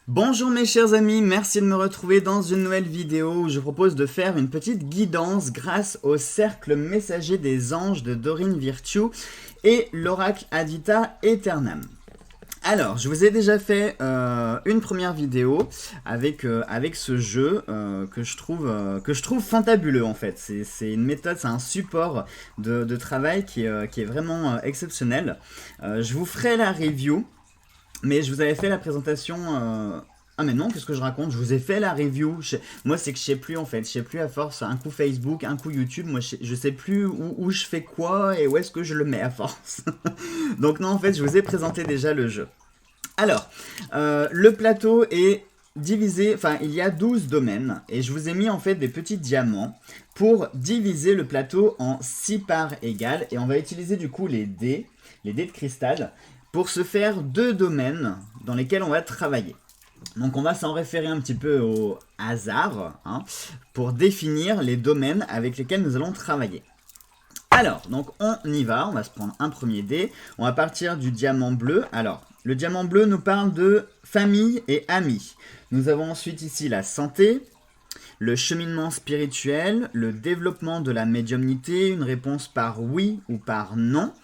Bonjour mes chers amis, merci de me retrouver dans une nouvelle vidéo où je propose de faire une petite guidance grâce au cercle messager des anges de Dorine Virtue et l'oracle Aditya Aeternam. Alors, je vous ai déjà fait une première vidéo avec ce jeu que je trouve fantabuleux en fait. C'est une méthode, c'est un support de travail qui est vraiment exceptionnel. Je vous ferai la review. Mais je vous avais fait la présentation. Ah mais non, qu'est-ce que je raconte? Je vous ai fait la review. Moi c'est que je sais plus en fait. Je sais plus à force. Un coup Facebook, un coup YouTube. Moi je sais plus où je fais quoi et où est-ce que je le mets à force. Donc non en fait je vous ai présenté déjà le jeu. Alors, le plateau est divisé, enfin il y a 12 domaines et je vous ai mis en fait des petits diamants pour diviser le plateau en 6 parts égales et on va utiliser du coup les dés de cristal pour se faire deux domaines dans lesquels on va travailler. Donc on va s'en référer un petit peu au hasard pour définir les domaines avec lesquels nous allons travailler. Alors, donc on y va, on va se prendre un premier dé, on va partir du diamant bleu. Alors, le diamant bleu nous parle de famille et amis. Nous avons ensuite ici la santé, le cheminement spirituel, le développement de la médiumnité, une réponse par oui ou par non.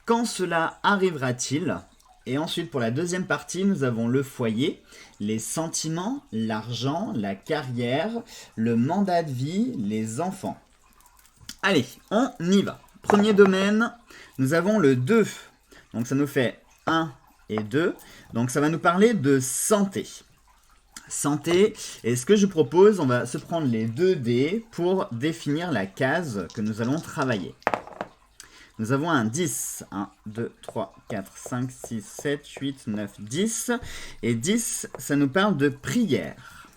Quand cela arrivera-t-il? Et ensuite, pour la deuxième partie, nous avons le foyer, les sentiments, l'argent, la carrière, le mandat de vie, les enfants. Allez, on y va. Premier domaine, nous avons le 2. Donc ça nous fait 1 et 2. Donc ça va nous parler de santé. Santé, et ce que je propose, on va se prendre les 2 dés pour définir la case que nous allons travailler. Nous avons un 10. 1, 2, 3, 4, 5, 6, 7, 8, 9, 10. Et 10, ça nous parle de prière.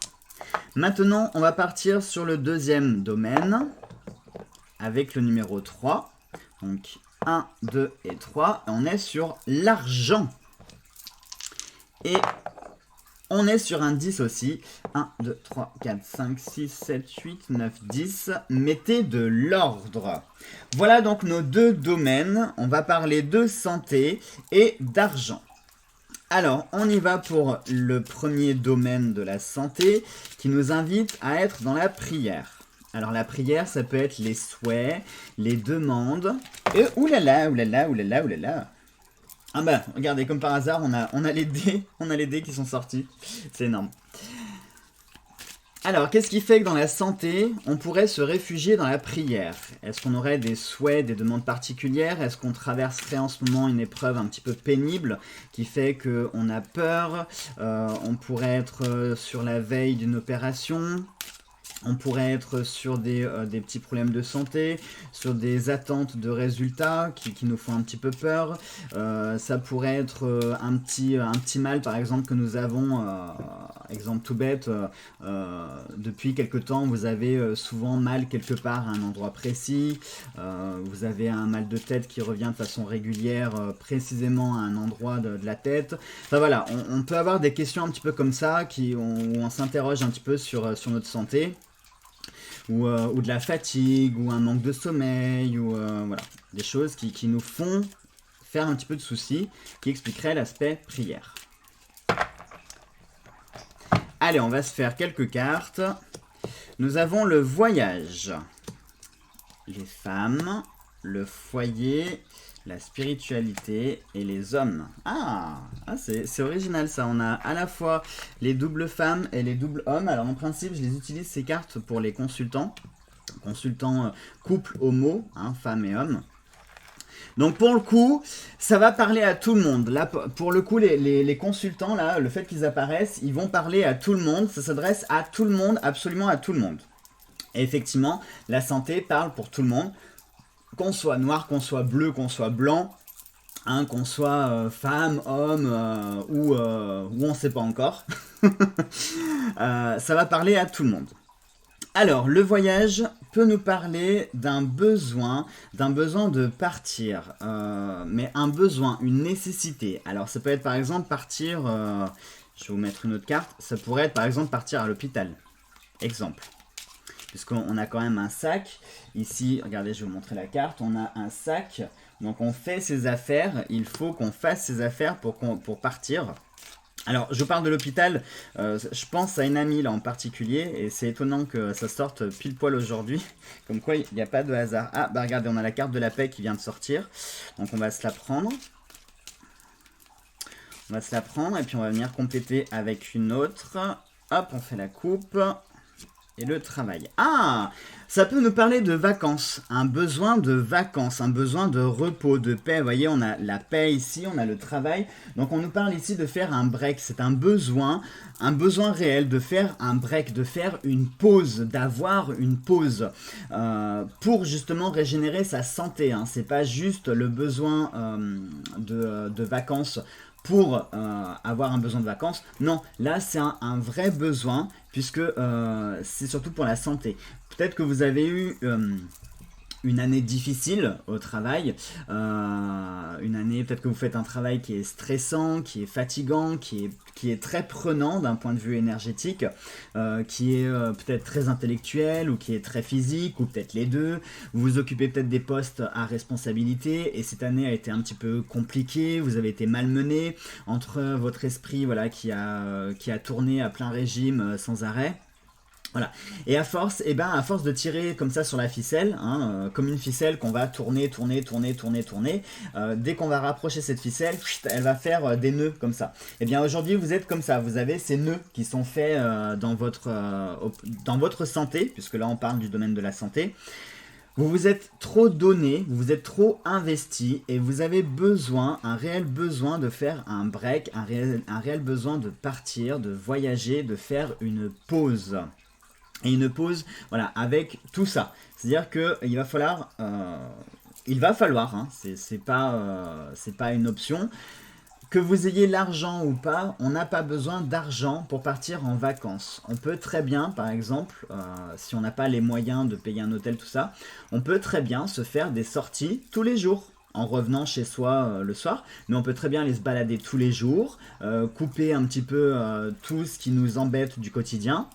Maintenant, on va partir sur le deuxième domaine avec le numéro 3. Donc 1, 2 et 3. Et on est sur l'argent. Et on est sur un 10 aussi. 1, 2, 3, 4, 5, 6, 7, 8, 9, 10. Mettez de l'ordre. Voilà donc nos deux domaines. On va parler de santé et d'argent. Alors, on y va pour le premier domaine de la santé qui nous invite à être dans la prière. Alors la prière, ça peut être les souhaits, les demandes. Et oulala, oulala, oulala, oulala. Ah bah, regardez, comme par hasard, on a les dés qui sont sortis. C'est énorme. Alors, qu'est-ce qui fait que dans la santé, on pourrait se réfugier dans la prière? Est-ce qu'on aurait des souhaits, des demandes particulières? Est-ce qu'on traverserait en ce moment une épreuve un petit peu pénible qui fait qu'on a peur? On pourrait être sur la veille d'une opération. On pourrait être sur des petits problèmes de santé, sur des attentes de résultats qui nous font un petit peu peur. Ça pourrait être un petit mal, par exemple, que nous avons, exemple tout bête, depuis quelque temps, vous avez souvent mal quelque part à un endroit précis. Vous avez un mal de tête qui revient de façon régulière, précisément à un endroit de la tête. Enfin voilà, on peut avoir des questions un petit peu comme ça, où on s'interroge un petit peu sur notre santé. Ou de la fatigue, ou un manque de sommeil, ou voilà, des choses qui nous font faire un petit peu de soucis, qui expliqueraient l'aspect prière. Allez, on va se faire quelques cartes. Nous avons le voyage, les femmes, le foyer, la spiritualité et les hommes. C'est original ça. On a à la fois les doubles femmes et les doubles hommes. Alors en principe, je les utilise ces cartes pour les consultants. Consultants couple homo, femmes et hommes. Donc pour le coup, ça va parler à tout le monde. Là, pour le coup, les consultants, là, le fait qu'ils apparaissent, ils vont parler à tout le monde. Ça s'adresse à tout le monde, absolument à tout le monde. Et effectivement, la santé parle pour tout le monde. Qu'on soit noir, qu'on soit bleu, qu'on soit blanc, qu'on soit femme, homme ou on ne sait pas encore. Ça va parler à tout le monde. Alors, le voyage peut nous parler d'un besoin de partir, mais un besoin, une nécessité. Alors, ça peut être par exemple partir, je vais vous mettre une autre carte, ça pourrait être par exemple partir à l'hôpital. Exemple. Puisqu'on a quand même un sac. Ici, regardez, je vais vous montrer la carte. On a un sac. Donc, on fait ses affaires. Il faut qu'on fasse ses affaires pour partir. Alors, je vous parle de l'hôpital, je pense à une amie là en particulier, et c'est étonnant que ça sorte pile poil aujourd'hui, comme quoi il n'y a pas de hasard. Ah, bah regardez, on a la carte de la paix qui vient de sortir, donc on va se la prendre. On va se la prendre, et puis on va venir compléter avec une autre. Hop, on fait la coupe. Et le travail. Ah, ça peut nous parler de vacances, un besoin de vacances, un besoin de repos, de paix. Vous voyez, on a la paix ici, on a le travail. Donc on nous parle ici de faire un break. C'est un besoin réel de faire un break, de faire une pause, d'avoir une pause pour justement régénérer sa santé. Hein. C'est pas juste le besoin de vacances pour avoir un besoin de vacances. Non, là c'est un vrai besoin puisque c'est surtout pour la santé. Peut-être que vous avez eu une année difficile au travail, une année, peut-être que vous faites un travail qui est stressant, qui est fatigant, qui est très prenant d'un point de vue énergétique, qui est peut-être très intellectuel ou qui est très physique, ou peut-être les deux. Vous vous occupez peut-être des postes à responsabilité et cette année a été un petit peu compliquée, vous avez été malmené entre votre esprit voilà, qui a tourné à plein régime sans arrêt. Voilà. Et à force de tirer comme ça sur la ficelle, hein, comme une ficelle qu'on va tourner, dès qu'on va rapprocher cette ficelle, elle va faire des nœuds comme ça. Et bien aujourd'hui vous êtes comme ça, vous avez ces nœuds qui sont faits dans votre santé, puisque là on parle du domaine de la santé. Vous vous êtes trop donné, vous vous êtes trop investi et vous avez besoin, un réel besoin de faire un break, un réel besoin de partir, de voyager, de faire une pause. Et une pause, voilà, avec tout ça. C'est-à-dire qu'il va falloir, hein, c'est pas une option. Que vous ayez l'argent ou pas, on n'a pas besoin d'argent pour partir en vacances. On peut très bien, par exemple, si on n'a pas les moyens de payer un hôtel, tout ça, on peut très bien se faire des sorties tous les jours en revenant chez soi le soir, mais on peut très bien aller se balader tous les jours, couper un petit peu tout ce qui nous embête du quotidien.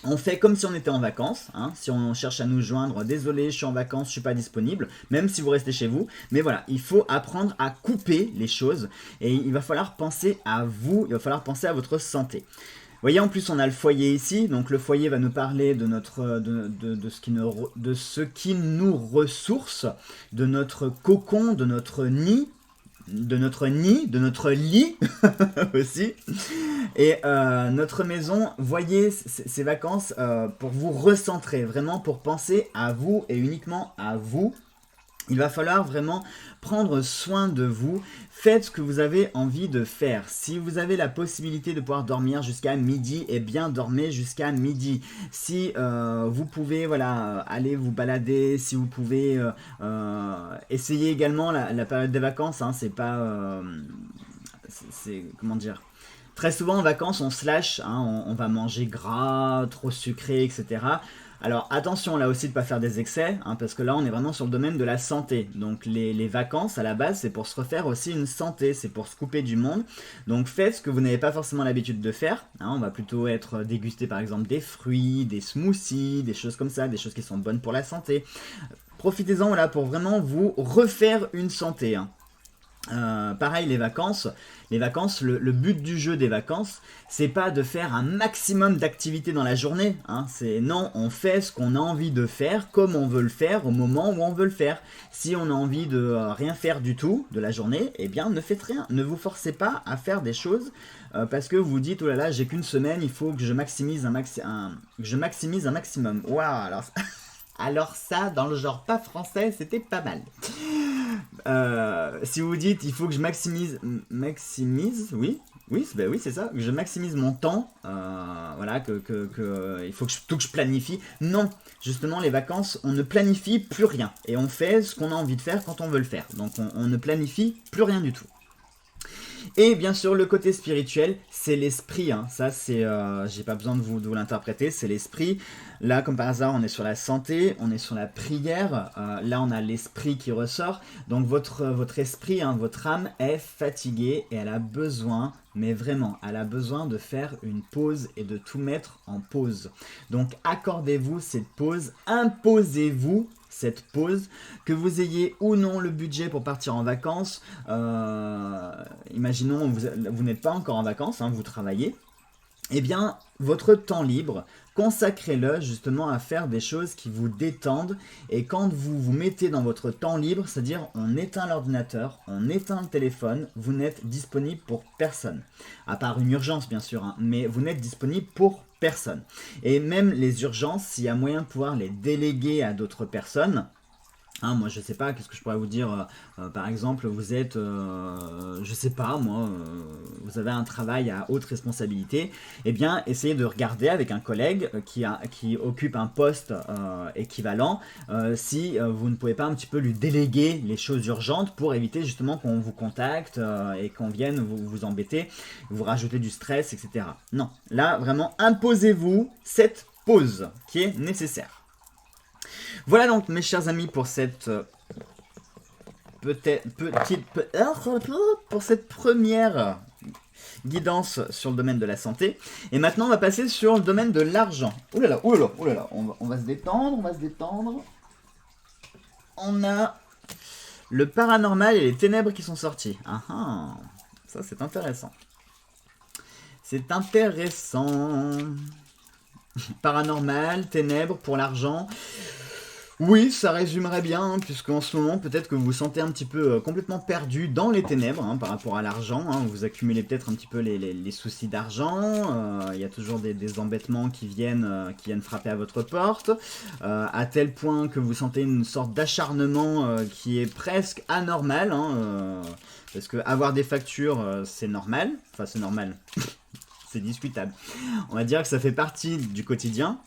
On fait comme si on était en vacances, hein. Si on cherche à nous joindre, désolé, je suis en vacances, je suis pas disponible, même si vous restez chez vous. Mais voilà, il faut apprendre à couper les choses et il va falloir penser à vous, il va falloir penser à votre santé. Vous voyez, en plus on a le foyer ici, donc le foyer va nous parler de ce qui nous ressource, de notre cocon, de notre lit aussi. Et notre maison, voyez ces vacances pour vous recentrer, vraiment pour penser à vous et uniquement à vous. Il va falloir vraiment prendre soin de vous. Faites ce que vous avez envie de faire. Si vous avez la possibilité de pouvoir dormir jusqu'à midi, eh bien dormez jusqu'à midi. Si vous pouvez voilà, aller vous balader, si vous pouvez essayer également la période des vacances, hein, c'est pas... comment dire ? Très souvent en vacances on se lâche, hein, on va manger gras, trop sucré, etc. Alors attention là aussi de ne pas faire des excès, hein, parce que là on est vraiment sur le domaine de la santé. Donc les vacances à la base c'est pour se refaire aussi une santé, c'est pour se couper du monde. Donc faites ce que vous n'avez pas forcément l'habitude de faire, hein, on va plutôt être dégusté par exemple des fruits, des smoothies, des choses comme ça, des choses qui sont bonnes pour la santé. Profitez-en voilà, pour vraiment vous refaire une santé. Hein. Pareil les vacances, le but du jeu des vacances, c'est pas de faire un maximum d'activités dans la journée, hein, non, on fait ce qu'on a envie de faire, comme on veut le faire, au moment où on veut le faire. Si on a envie de rien faire du tout de la journée, eh bien ne faites rien, ne vous forcez pas à faire des choses parce que vous vous dites, oh là là, j'ai qu'une semaine, il faut que je maximise un maximum. Waouh, alors ça, dans le genre pas français, c'était pas mal. Si vous vous dites il faut que je maximise, oui, c'est ça, que je maximise mon temps, voilà, il faut que je planifie. Non, justement les vacances, on ne planifie plus rien et on fait ce qu'on a envie de faire quand on veut le faire. Donc on ne planifie plus rien du tout. Et bien sûr le côté spirituel, c'est l'esprit, hein. Ça c'est, j'ai pas besoin de vous l'interpréter, c'est l'esprit. Là, comme par hasard, on est sur la santé, on est sur la prière. Là, on a l'esprit qui ressort. Donc, votre esprit, hein, votre âme est fatiguée et elle a besoin, mais vraiment, elle a besoin de faire une pause et de tout mettre en pause. Donc, accordez-vous cette pause, imposez-vous cette pause, que vous ayez ou non le budget pour partir en vacances. Imaginons, vous n'êtes pas encore en vacances, hein, vous travaillez. Eh bien, votre temps libre, consacrez-le justement à faire des choses qui vous détendent. Et quand vous vous mettez dans votre temps libre, c'est-à-dire on éteint l'ordinateur, on éteint le téléphone, vous n'êtes disponible pour personne. À part une urgence bien sûr, hein, mais vous n'êtes disponible pour personne. Et même les urgences, s'il y a moyen de pouvoir les déléguer à d'autres personnes, hein, moi je sais pas, qu'est-ce que je pourrais vous dire, par exemple vous êtes, je sais pas moi, vous avez un travail à haute responsabilité, eh bien essayez de regarder avec un collègue qui occupe un poste équivalent, si vous ne pouvez pas un petit peu lui déléguer les choses urgentes pour éviter justement qu'on vous contacte et qu'on vienne vous embêter, vous rajouter du stress, etc. Non, là vraiment imposez-vous cette pause qui est nécessaire. Voilà donc mes chers amis pour cette première guidance sur le domaine de la santé. Et maintenant on va passer sur le domaine de l'argent. Oulala, on va se détendre, On a le paranormal et les ténèbres qui sont sortis. Ah ah, ça c'est intéressant. Paranormal, ténèbres pour l'argent. Oui, ça résumerait bien, hein, puisqu'en ce moment, peut-être que vous vous sentez un petit peu complètement perdu dans les ténèbres hein, par rapport à l'argent. Hein, vous accumulez peut-être un petit peu les soucis d'argent. Il y a toujours des embêtements qui viennent frapper à votre porte. À tel point que vous sentez une sorte d'acharnement qui est presque anormal. Hein, parce que avoir des factures, c'est normal. Enfin, c'est normal. C'est discutable. On va dire que ça fait partie du quotidien.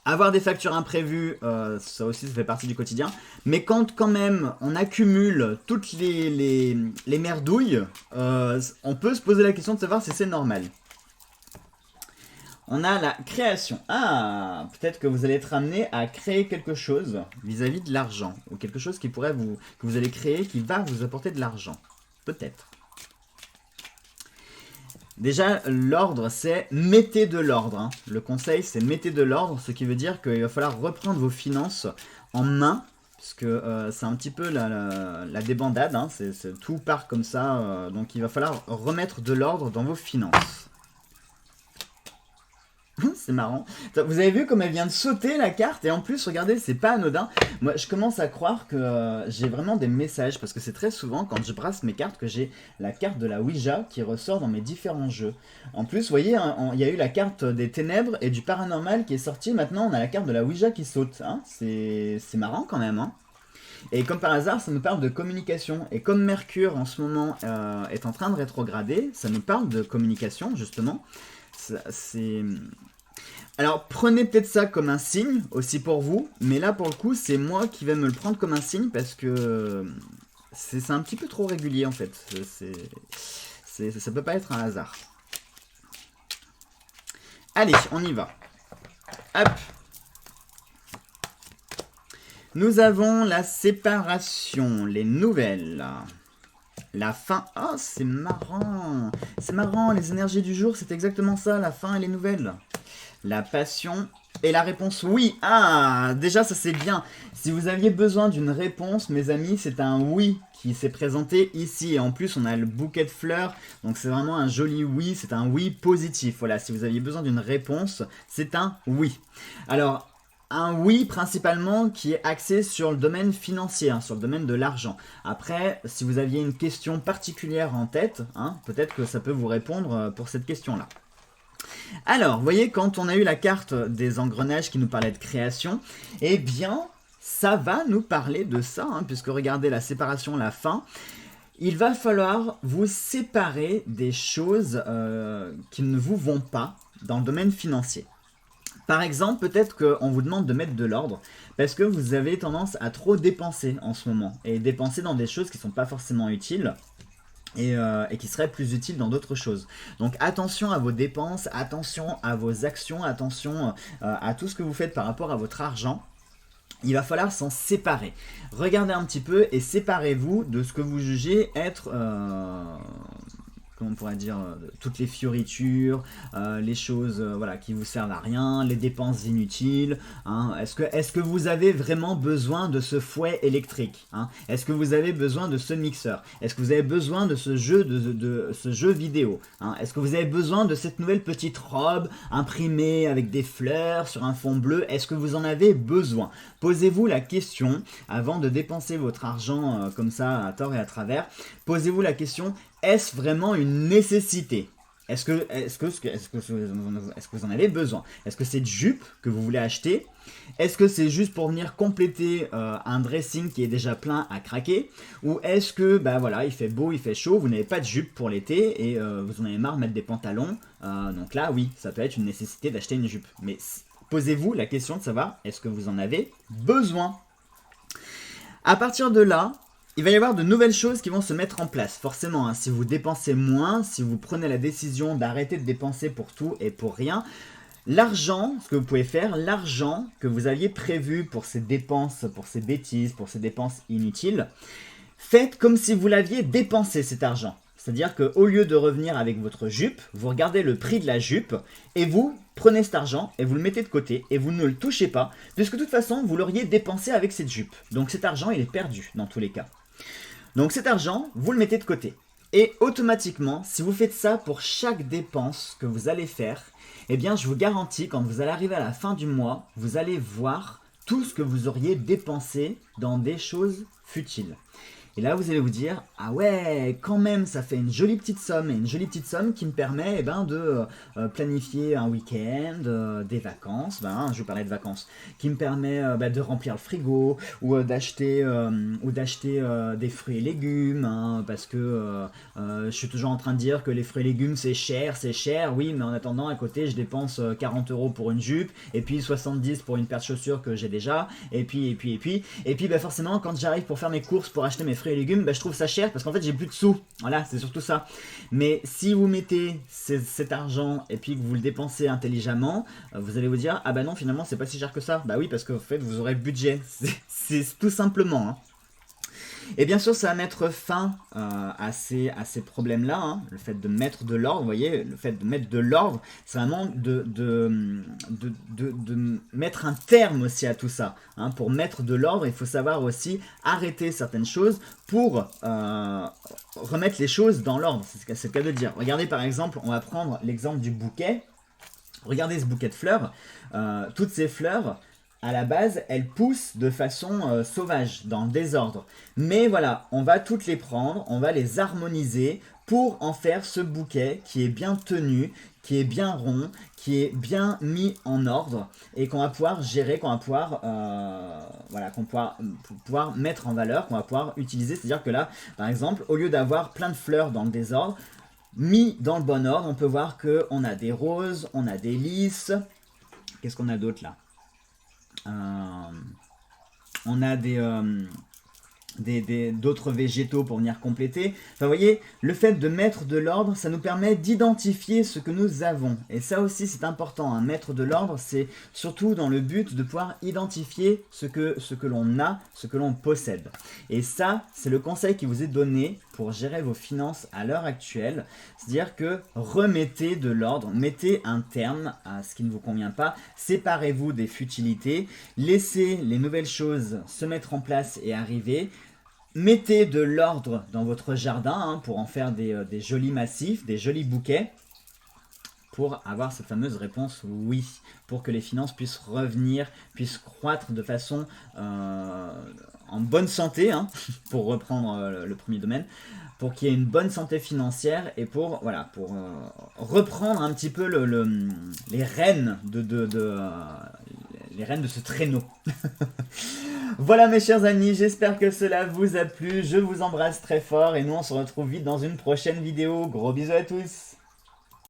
Avoir des factures imprévues, ça aussi ça fait partie du quotidien. Mais quand même on accumule toutes les merdouilles, on peut se poser la question de savoir si c'est normal. On a la création. Ah, peut-être que vous allez être amené à créer quelque chose vis-à-vis de l'argent. Ou quelque chose qui pourrait que vous allez créer qui va vous apporter de l'argent. Peut-être. Déjà, l'ordre, c'est mettez de l'ordre. Hein. Le conseil, c'est mettez de l'ordre, ce qui veut dire qu'il va falloir reprendre vos finances en main, parce que c'est un petit peu la débandade, hein. Tout part comme ça, donc il va falloir remettre de l'ordre dans vos finances. C'est marrant. Vous avez vu comme elle vient de sauter la carte et en plus regardez c'est pas anodin. Moi je commence à croire que j'ai vraiment des messages parce que c'est très souvent quand je brasse mes cartes que j'ai la carte de la Ouija qui ressort dans mes différents jeux. En plus vous voyez il y a eu la carte des ténèbres et du paranormal qui est sortie. Maintenant on a la carte de la Ouija qui saute. Hein, c'est marrant quand même. Hein. Et comme par hasard, ça nous parle de communication. Et comme Mercure en ce moment est en train de rétrograder, ça nous parle de communication justement. Alors prenez peut-être ça comme un signe aussi pour vous, mais là pour le coup c'est moi qui vais me le prendre comme un signe parce que c'est un petit peu trop régulier en fait, ça peut pas être un hasard. Allez, on y va. Hop. Nous avons la séparation, les nouvelles. La fin, oh c'est marrant, les énergies du jour c'est exactement ça, la fin et les nouvelles. La passion et la réponse oui, ah déjà ça c'est bien. Si vous aviez besoin d'une réponse mes amis, c'est un oui qui s'est présenté ici. Et en plus on a le bouquet de fleurs, donc c'est vraiment un joli oui, c'est un oui positif. Voilà, si vous aviez besoin d'une réponse, c'est un oui. Alors, un oui principalement qui est axé sur le domaine financier, hein, sur le domaine de l'argent. Après, si vous aviez une question particulière en tête, hein, peut-être que ça peut vous répondre pour cette question-là. Alors, vous voyez, quand on a eu la carte des engrenages qui nous parlait de création, eh bien, ça va nous parler de ça, hein, puisque regardez la séparation, la fin. Il va falloir vous séparer des choses qui ne vous vont pas dans le domaine financier. Par exemple, peut-être qu'on vous demande de mettre de l'ordre parce que vous avez tendance à trop dépenser en ce moment et dépenser dans des choses qui ne sont pas forcément utiles. et qui serait plus utile dans d'autres choses. Donc attention à vos dépenses, attention à vos actions, attention à tout ce que vous faites par rapport à votre argent. Il va falloir s'en séparer. Regardez un petit peu et séparez-vous de ce que vous jugez être... comment on pourrait dire, toutes les fioritures, les choses voilà, qui vous servent à rien, les dépenses inutiles. Hein. Est-ce que vous avez vraiment besoin de ce fouet électrique, hein? Est-ce que vous avez besoin de ce mixeur? Est-ce que vous avez besoin de ce jeu, de ce jeu vidéo, hein? Est-ce que vous avez besoin de cette nouvelle petite robe imprimée avec des fleurs sur un fond bleu? Est-ce que vous en avez besoin? Posez-vous la question, avant de dépenser votre argent comme ça à tort et à travers, posez-vous la question, est-ce vraiment une nécessité? Est-ce que vous en avez besoin? Est-ce que c'est de jupe que vous voulez acheter? Est-ce que c'est juste pour venir compléter un dressing qui est déjà plein à craquer? Ou est-ce que, bah voilà, il fait beau, il fait chaud, vous n'avez pas de jupe pour l'été et vous en avez marre de mettre des pantalons? Donc là, oui, ça peut être une nécessité d'acheter une jupe. Mais posez-vous la question de savoir, est-ce que vous en avez besoin? À partir de là, il va y avoir de nouvelles choses qui vont se mettre en place. Forcément, hein, si vous dépensez moins, si vous prenez la décision d'arrêter de dépenser pour tout et pour rien, l'argent, ce que vous pouvez faire, l'argent que vous aviez prévu pour ces dépenses, pour ces bêtises, pour ces dépenses inutiles, faites comme si vous l'aviez dépensé cet argent. C'est-à-dire qu'au lieu de revenir avec votre jupe, vous regardez le prix de la jupe et vous prenez cet argent et vous le mettez de côté et vous ne le touchez pas, puisque de toute façon, vous l'auriez dépensé avec cette jupe. Donc cet argent, il est perdu dans tous les cas. Donc cet argent, vous le mettez de côté. Et automatiquement, si vous faites ça pour chaque dépense que vous allez faire, eh bien je vous garantis, quand vous allez arriver à la fin du mois, vous allez voir tout ce que vous auriez dépensé dans des choses futiles. Et là, vous allez vous dire, ah ouais, quand même, ça fait une jolie petite somme, et une jolie petite somme qui me permet de planifier un week-end, des vacances, je vais parler de vacances, qui me permet de remplir le frigo, ou d'acheter des fruits et légumes, hein, parce que je suis toujours en train de dire que les fruits et légumes c'est cher, oui, mais en attendant, à côté, je dépense 40 € pour une jupe, et puis 70 pour une paire de chaussures que j'ai déjà, et puis forcément, quand j'arrive pour faire mes courses, pour acheter mes fruits et légumes, je trouve ça cher parce qu'en fait j'ai plus de sous. Voilà, c'est surtout ça. Mais si vous mettez cet argent et puis que vous le dépensez intelligemment, vous allez vous dire, ah bah non, finalement c'est pas si cher que ça. Bah oui, parce qu'en fait vous aurez le budget. C'est tout simplement. Hein. Et bien sûr, ça va mettre fin à ces problèmes-là, hein. Le fait de mettre de l'ordre, vous voyez, le fait de mettre de l'ordre, c'est vraiment de mettre un terme aussi à tout ça. Hein. Pour mettre de l'ordre, il faut savoir aussi arrêter certaines choses pour remettre les choses dans l'ordre. C'est le cas de dire. Regardez par exemple, on va prendre l'exemple du bouquet. Regardez ce bouquet de fleurs. Toutes ces fleurs, à la base, elles poussent de façon sauvage, dans le désordre. Mais voilà, on va toutes les prendre, on va les harmoniser pour en faire ce bouquet qui est bien tenu, qui est bien rond, qui est bien mis en ordre et qu'on va pouvoir gérer, qu'on va pouvoir, pouvoir mettre en valeur, qu'on va pouvoir utiliser. C'est-à-dire que là, par exemple, au lieu d'avoir plein de fleurs dans le désordre, mis dans le bon ordre, on peut voir qu'on a des roses, on a des lys. Qu'est-ce qu'on a d'autre là? On a d'autres végétaux pour venir compléter. Enfin, vous voyez, le fait de mettre de l'ordre, ça nous permet d'identifier ce que nous avons. Et ça aussi, c'est important. Hein. Mettre de l'ordre, c'est surtout dans le but de pouvoir identifier ce que l'on a, ce que l'on possède. Et ça, c'est le conseil qui vous est donné pour gérer vos finances à l'heure actuelle. C'est-à-dire que remettez de l'ordre, mettez un terme à ce qui ne vous convient pas, séparez-vous des futilités, laissez les nouvelles choses se mettre en place et arriver. Mettez de l'ordre dans votre jardin pour en faire des jolis massifs, des jolis bouquets, pour avoir cette fameuse réponse oui, pour que les finances puissent revenir, puissent croître de façon en bonne santé, pour reprendre le premier domaine, pour qu'il y ait une bonne santé financière et pour reprendre un petit peu les rênes les rênes de ce traîneau. Voilà mes chers amis, j'espère que cela vous a plu, je vous embrasse très fort et nous on se retrouve vite dans une prochaine vidéo. Gros bisous à tous.